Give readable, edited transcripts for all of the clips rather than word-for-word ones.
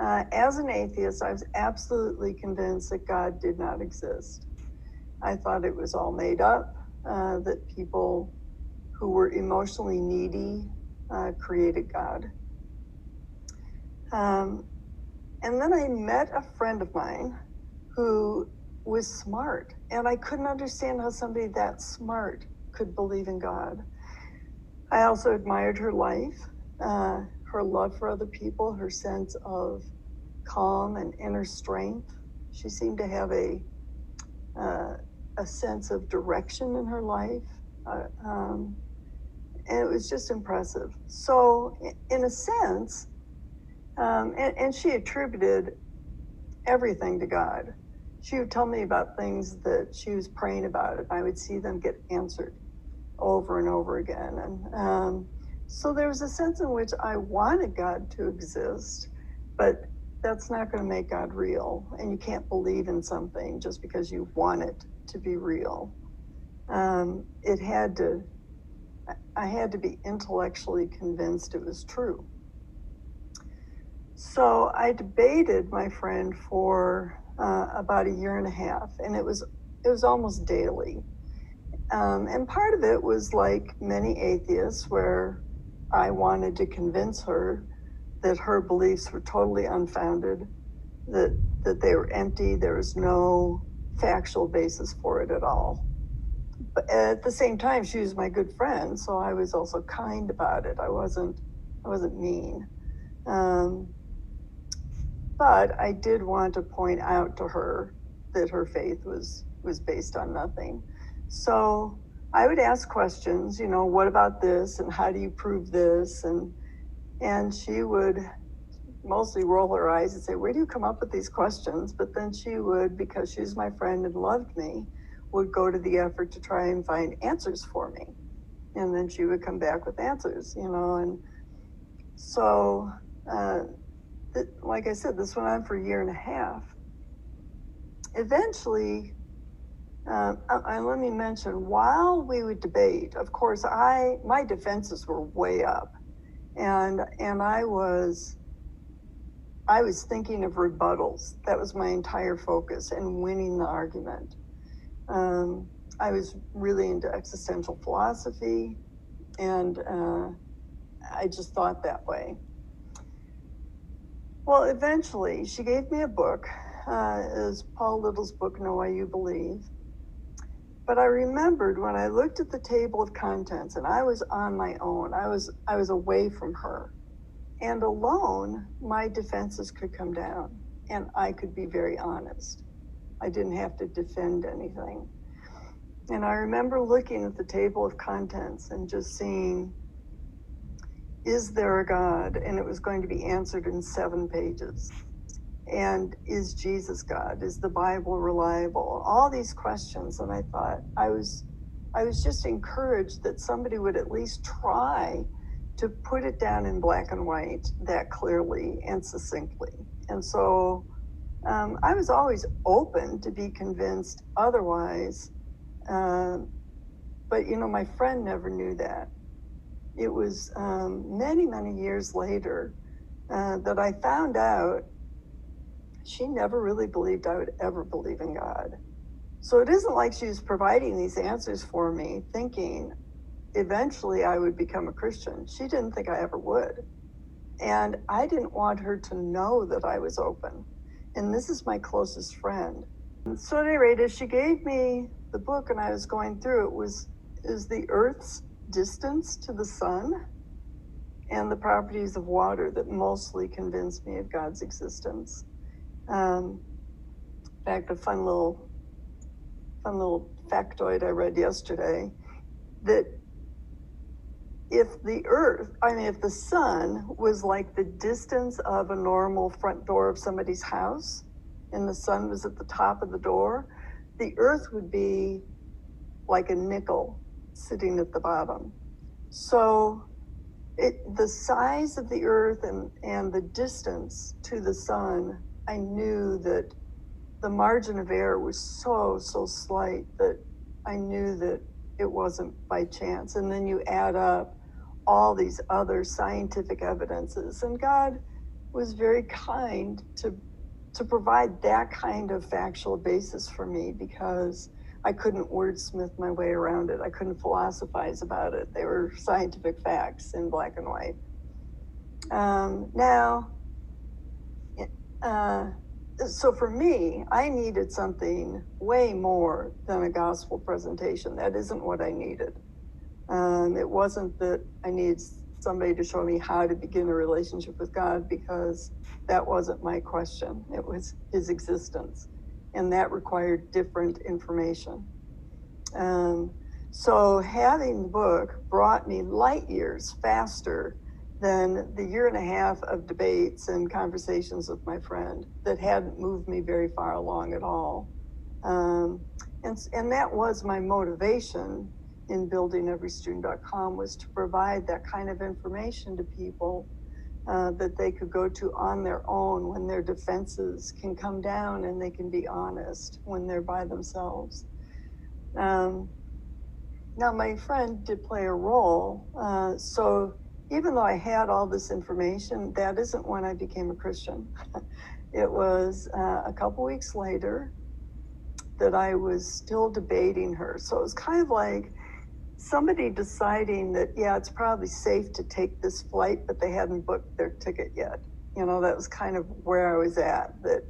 As an atheist, I was absolutely convinced that God did not exist. I thought it was all made up, that people who were emotionally needy created God. And then I met a friend of mine who was smart, and I couldn't understand how somebody that smart could believe in God. I also admired her life, her love for other people, her sense of calm and inner strength. She seemed to have a sense of direction in her life, and it was just impressive. So, in a sense, and she attributed everything to God. She would tell me about things that she was praying about, and I would see them get answered over and over again. And so there was a sense in which I wanted God to exist, but that's not going to make God real. And you can't believe in something just because you want it to be real. I had to be intellectually convinced it was true. So I debated my friend for about a year and a half, and it was almost daily. And part of it was like many atheists, where I wanted to convince her that her beliefs were totally unfounded, that they were empty, there was no factual basis for it at all. But at the same time, she was my good friend, so I was also kind about it. I wasn't mean. But I did want to point out to her that her faith was based on nothing. So I would ask questions, what about this, and how do you prove this? And she would mostly roll her eyes and say, where do you come up with these questions? But then she would, because she's my friend and loved me, would go to the effort to try and find answers for me. And then she would come back with answers, and so, like I said, this went on for a year and a half. Eventually, let me mention, while we would debate, of course, my defenses were way up, and I was thinking of rebuttals. That was my entire focus, and winning the argument. I was really into existential philosophy, and I just thought that way. Well, eventually, she gave me a book. It was Paul Little's book, Know Why You Believe. But I remembered when I looked at the table of contents, and I was on my own. I was away from her. And alone, my defenses could come down, and I could be very honest. I didn't have to defend anything. And I remember looking at the table of contents and just seeing, is there a God? And it was going to be answered in 7 pages. And is Jesus God? Is the Bible reliable? All these questions. And I thought, I was just encouraged that somebody would at least try to put it down in black and white that clearly and succinctly. And so I was always open to be convinced otherwise. But, my friend never knew that. It was many, many years later that I found out she never really believed I would ever believe in God. So it isn't like she was providing these answers for me, thinking eventually I would become a Christian. She didn't think I ever would. And I didn't want her to know that I was open. And this is my closest friend. And so at any rate, as she gave me the book and I was going through it, is the Earth's distance to the sun and the properties of water that mostly convinced me of God's existence. In fact, a fun little factoid I read yesterday, that if the sun was like the distance of a normal front door of somebody's house, and the sun was at the top of the door, the Earth would be like a nickel sitting at the bottom. So the size of the Earth and the distance to the sun, I knew that the margin of error was so slight that I knew that it wasn't by chance. And then you add up all these other scientific evidences, and God was very kind to provide that kind of factual basis for me, because I couldn't wordsmith my way around it. I couldn't philosophize about it. They were scientific facts in black and white. So for me, I needed something way more than a gospel presentation. That isn't what I needed. It wasn't that I needed somebody to show me how to begin a relationship with God, because that wasn't my question. It was his existence, and that required different information. So having the book brought me light years faster than the year and a half of debates and conversations with my friend that hadn't moved me very far along at all. And that was my motivation in building EveryStudent.com, was to provide that kind of information to people that they could go to on their own when their defenses can come down and they can be honest when they're by themselves. Now, my friend did play a role. So even though I had all this information, that isn't when I became a Christian. It was a couple weeks later that I was still debating her. So it was kind of like somebody deciding that, yeah, it's probably safe to take this flight, but they hadn't booked their ticket yet. That was kind of where I was at, that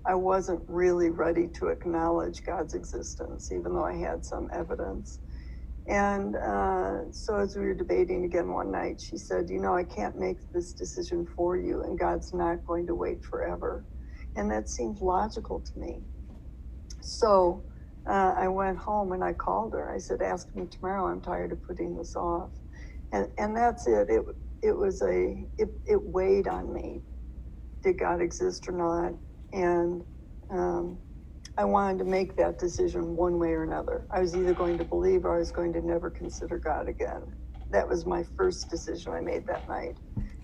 I wasn't really ready to acknowledge God's existence, even though I had some evidence. And so as we were debating again one night, she said, I can't make this decision for you, and God's not going to wait forever. And that seemed logical to me. So I went home and I called her. I said, ask me tomorrow. I'm tired of putting this off. And that's it. It weighed on me. Did God exist or not? And I wanted to make that decision one way or another. I was either going to believe or I was going to never consider God again. That was my first decision I made that night.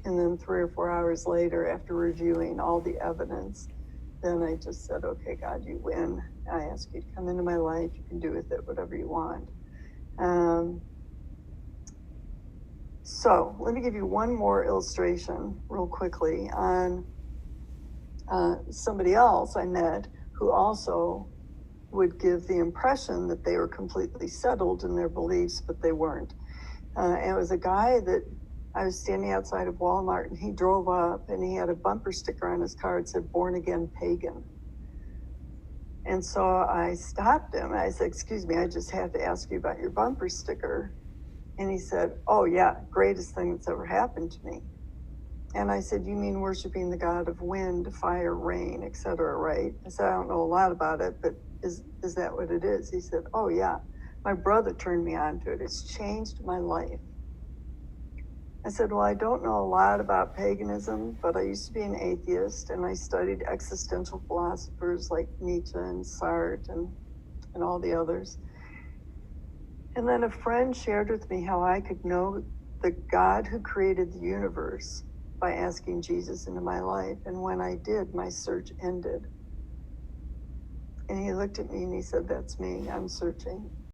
And then 3 or 4 hours later, after reviewing all the evidence, then I just said, okay, God, you win. I ask you to come into my life. You can do with it whatever you want. So let me give you one more illustration real quickly on somebody else I met who also would give the impression that they were completely settled in their beliefs, but they weren't. And it was a guy that I was standing outside of Walmart, and he drove up and he had a bumper sticker on his car that said, "Born Again Pagan." And so I stopped him. I said, "Excuse me, I just had to ask you about your bumper sticker." And he said, "Oh yeah, greatest thing that's ever happened to me." And I said, "You mean worshiping the god of wind, fire, rain, etc., right?" I said, "I don't know a lot about it, but is that what it is?" He said, "Oh yeah, my brother turned me on to it. It's changed my life." I said, "Well, I don't know a lot about paganism, but I used to be an atheist, and I studied existential philosophers like Nietzsche and Sartre and all the others. And then a friend shared with me how I could know the God who created the universe by asking Jesus into my life. And when I did, my search ended." And he looked at me and he said, "That's me. I'm searching."